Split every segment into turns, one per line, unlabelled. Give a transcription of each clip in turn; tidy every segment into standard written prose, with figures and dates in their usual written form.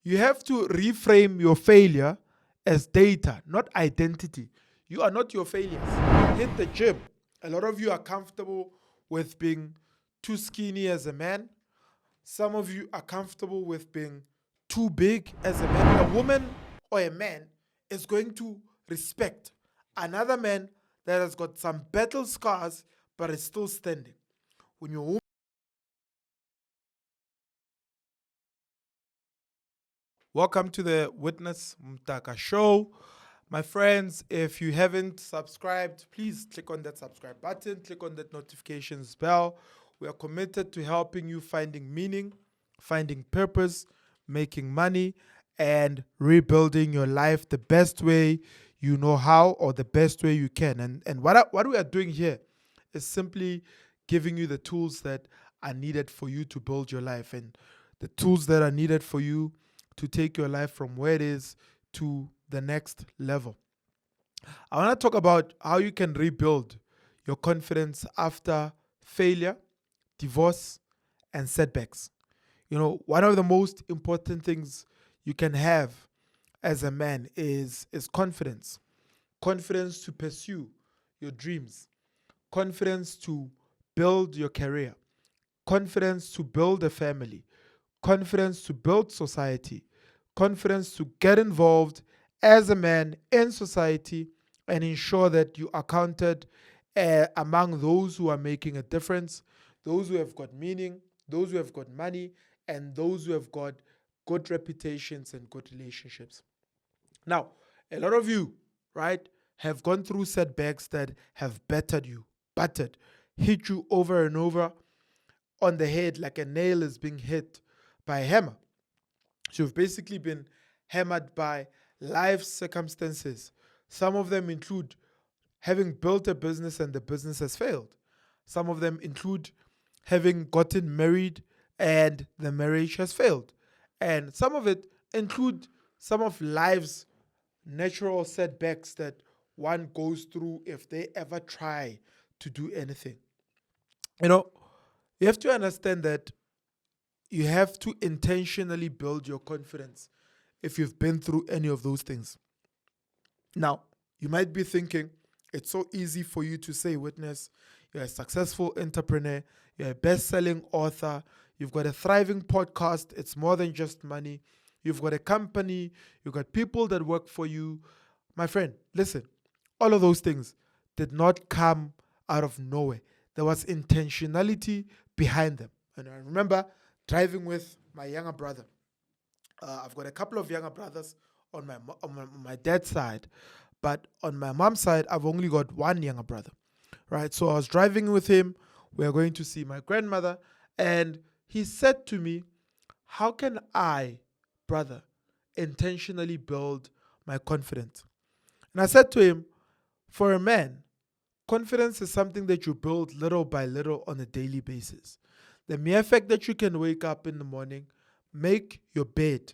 You have to reframe your failure as data, not identity. You are not your failures. Hit the gym. A lot of you are comfortable with being too skinny as a man. Some of you are comfortable with being too big as a man. A woman or a man is going to respect another man that has got some battle scars but is still standing. When your woman Welcome to the Witness Mtaka show. My friends, if you haven't subscribed, please click on that subscribe button, click on that notifications bell. We are committed to helping you finding meaning, finding purpose, making money, and rebuilding your life the best way you know how or the best way you can. And what we are doing here is simply giving you the tools that are needed for you to build your life and the tools that are needed for you to take your life from where it is to the next level. I want to talk about how you can rebuild your confidence after failure, divorce, and setbacks. One of the most important things you can have as a man is confidence. Confidence to pursue your dreams, confidence to build your career, confidence to build a family, confidence to build society, confidence to get involved as a man in society and ensure that you are counted among those who are making a difference, those who have got meaning, those who have got money, and those who have got good reputations and good relationships. Now, a lot of you, right, have gone through setbacks that have battered, hit you over and over on the head like a nail is being hit by a hammer. So you've basically been hammered by life circumstances. Some of them include having built a business and the business has failed. Some of them include having gotten married and the marriage has failed. And some of it include some of life's natural setbacks that one goes through if they ever try to do anything. You have to understand that you have to intentionally build your confidence if you've been through any of those things. Now, you might be thinking, it's so easy for you to say, Witness, you're a successful entrepreneur, you're a best-selling author, you've got a thriving podcast, it's more than just money, you've got a company, you've got people that work for you. My friend, listen, all of those things did not come out of nowhere. There was intentionality behind them. And I remember driving with my younger brother. I've got a couple of younger brothers on my dad's side, but on my mom's side, I've only got one younger brother, right? So I was driving with him. We are going to see my grandmother, and he said to me, "How can I, brother, intentionally build my confidence?" And I said to him, "For a man, confidence is something that you build little by little on a daily basis. The mere fact that you can wake up in the morning, make your bed,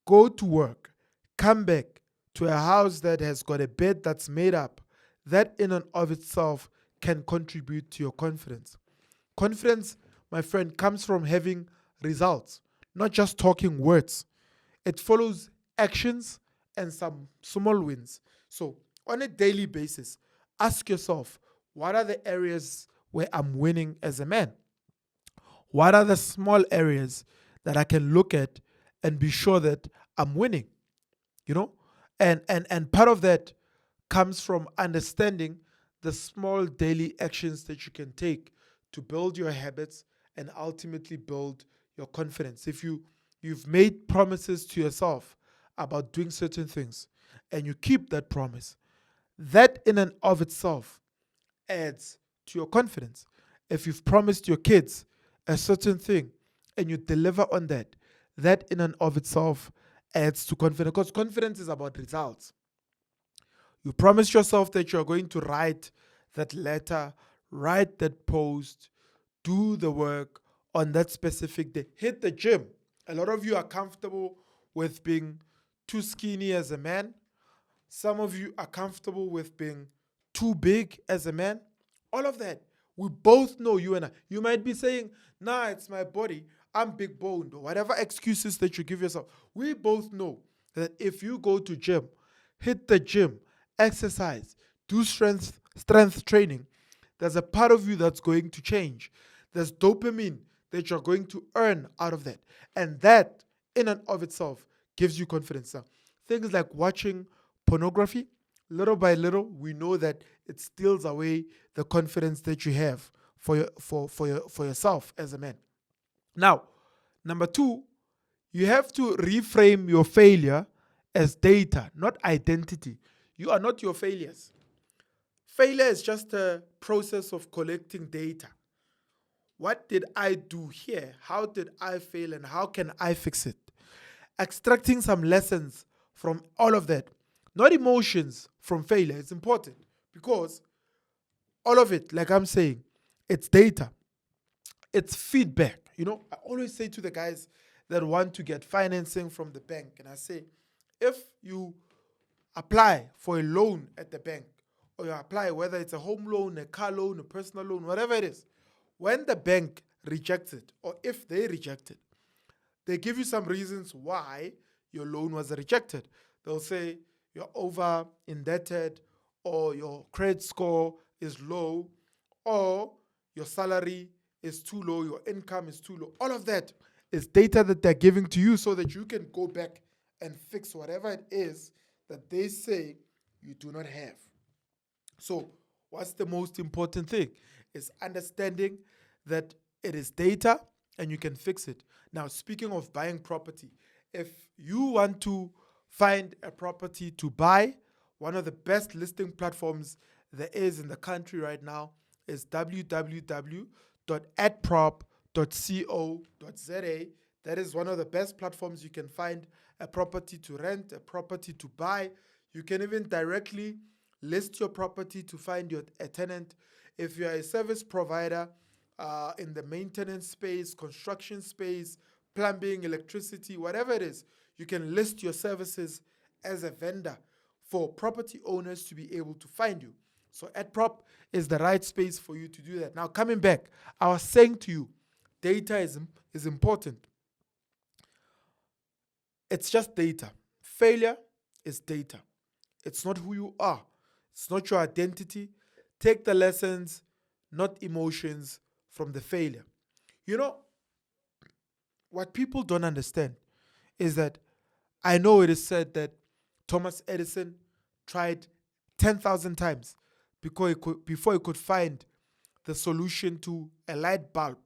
go to work, come back to a house that has got a bed that's made up, that in and of itself can contribute to your confidence." Confidence, my friend, comes from having results, not just talking words. It follows actions and some small wins. So, on a daily basis, ask yourself, what are the areas where I'm winning as a man? What are the small areas that I can look at and be sure that I'm winning? And part of that comes from understanding the small daily actions that you can take to build your habits and ultimately build your confidence. If you've made promises to yourself about doing certain things and you keep that promise, that in and of itself adds to your confidence. If you've promised your kids a certain thing and you deliver on that, that in and of itself adds to confidence, because confidence is about results. You promise yourself that you're going to write that letter, write that post, do the work on that specific day. Hit the gym. A lot of you are comfortable with being too skinny as a man. Some of you are comfortable with being too big as a man. All of that. We both know, you and I. You might be saying, nah, it's my body. I'm big boned, or whatever excuses that you give yourself. We both know that if you go to gym, hit the gym, exercise, do strength training, there's a part of you that's going to change. There's dopamine that you're going to earn out of that. And that, in and of itself, gives you confidence. Now, things like watching pornography, little by little, we know that it steals away the confidence that you have for yourself as a man. Now, number two, you have to reframe your failure as data, not identity. You are not your failures. Failure is just a process of collecting data. What did I do here? How did I fail and how can I fix it? Extracting some lessons from all of that, not emotions from failure. It's important because all of it, like I'm saying, it's data, it's feedback. I always say to the guys that want to get financing from the bank, and I say, if you apply for a loan at the bank, or you apply whether it's a home loan, a car loan, a personal loan, whatever it is, when the bank rejects it, or if they reject it, they give you some reasons why your loan was rejected. They'll say you're over indebted, or your credit score is low, or your salary is too low, your income is too low. All of that is data that they're giving to you so that you can go back and fix whatever it is that they say you do not have. So, what's the most important thing? Is understanding that it is data and you can fix it. Now, speaking of buying property, if you want to find a property to buy, one of the best listing platforms there is in the country right now is www.adprop.co.za. That is one of the best platforms you can find a property to rent, a property to buy. You can even directly list your property to find a tenant. If you are a service provider in the maintenance space, construction space, plumbing, electricity, whatever it is, you can list your services as a vendor for property owners to be able to find you. So AdProp is the right space for you to do that. Now, coming back, I was saying to you, data is important. It's just data. Failure is data. It's not who you are. It's not your identity. Take the lessons, not emotions, from the failure. What people don't understand is that I know it is said that Thomas Edison tried 10,000 times before he could find the solution to a light bulb.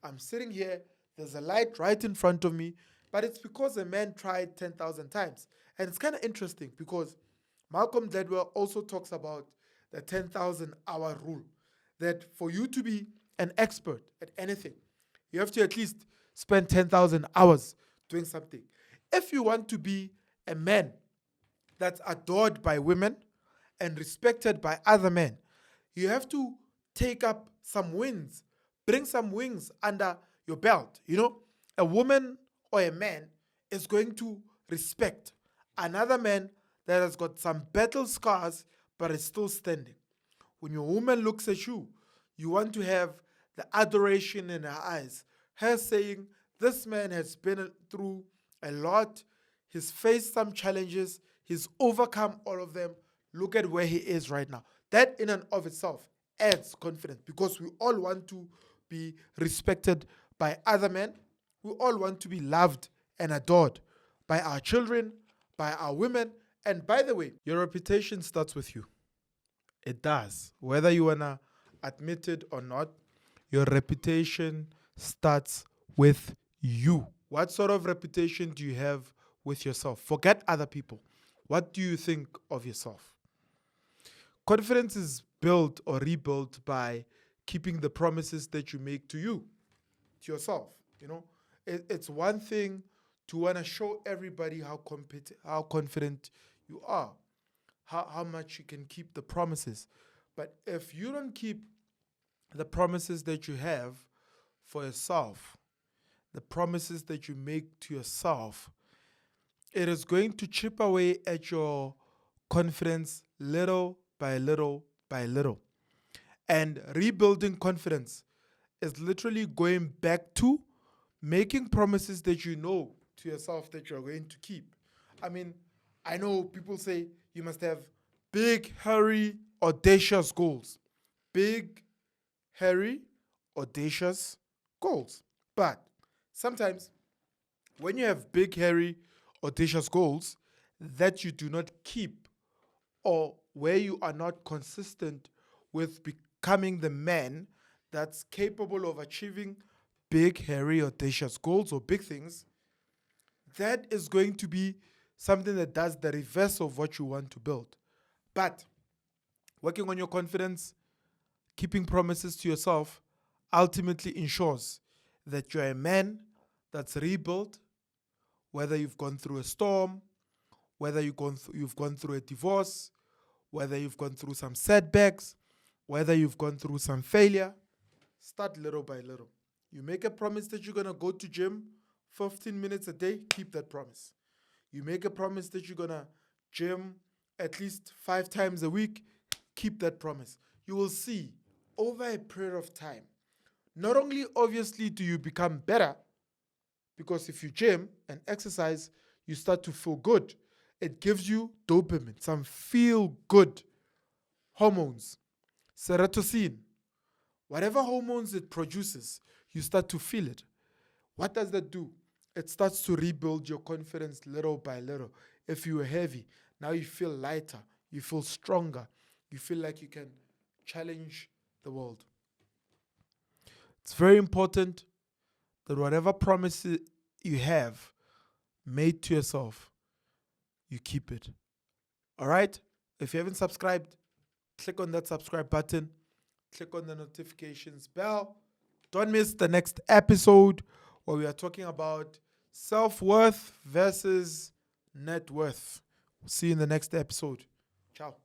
I'm sitting here, there's a light right in front of me, but it's because a man tried 10,000 times. And it's kind of interesting because Malcolm Gladwell also talks about the 10,000 hour rule, that for you to be an expert at anything, you have to at least spend 10,000 hours doing something. If you want to be a man that's adored by women and respected by other men, you have to take up some wins, bring some wings under your belt. A woman or a man is going to respect another man that has got some battle scars but is still standing. When your woman looks at you, you want to have the adoration in her eyes. Her saying, this man has been through a lot. He's faced some challenges. He's overcome all of them. Look at where he is right now. That in and of itself adds confidence because we all want to be respected by other men. We all want to be loved and adored by our children, by our women. And by the way, your reputation starts with you. It does. Whether you want to admit it or not, your reputation starts with you. What sort of reputation do you have with yourself? Forget other people. What do you think of yourself? Confidence is built or rebuilt by keeping the promises that you make to you, to yourself. It's one thing to want to show everybody how confident you are, how much you can keep the promises. But if you don't keep the promises that you have for yourself, the promises that you make to yourself, it is going to chip away at your confidence little by little by little. And rebuilding confidence is literally going back to making promises that you know to yourself that you're going to keep. I mean, I know people say you must have big, hairy, audacious goals. Big, hairy, audacious goals. But sometimes when you have big, hairy, audacious goals that you do not keep, or where you are not consistent with becoming the man that's capable of achieving big, hairy, audacious goals or big things, that is going to be something that does the reverse of what you want to build. But working on your confidence, keeping promises to yourself, ultimately ensures that you're a man that's rebuilt, whether you've gone through a storm, whether you've gone through a divorce, whether you've gone through some setbacks, whether you've gone through some failure. Start little by little. You make a promise that you're going to go to gym 15 minutes a day, keep that promise. You make a promise that you're going to gym at least 5 times a week, keep that promise. You will see over a period of time, not only obviously do you become better, because if you gym and exercise, you start to feel good. It gives you dopamine, some feel good hormones, serotonin, whatever hormones it produces, you start to feel it. What does that do? It starts to rebuild your confidence little by little. If you were heavy, now you feel lighter, you feel stronger, you feel like you can challenge the world. It's very important that whatever promises you have made to yourself, you keep it. All right? If you haven't subscribed, click on that subscribe button, click on the notifications bell. Don't miss the next episode where we are talking about self-worth versus net worth. See you in the next episode. Ciao.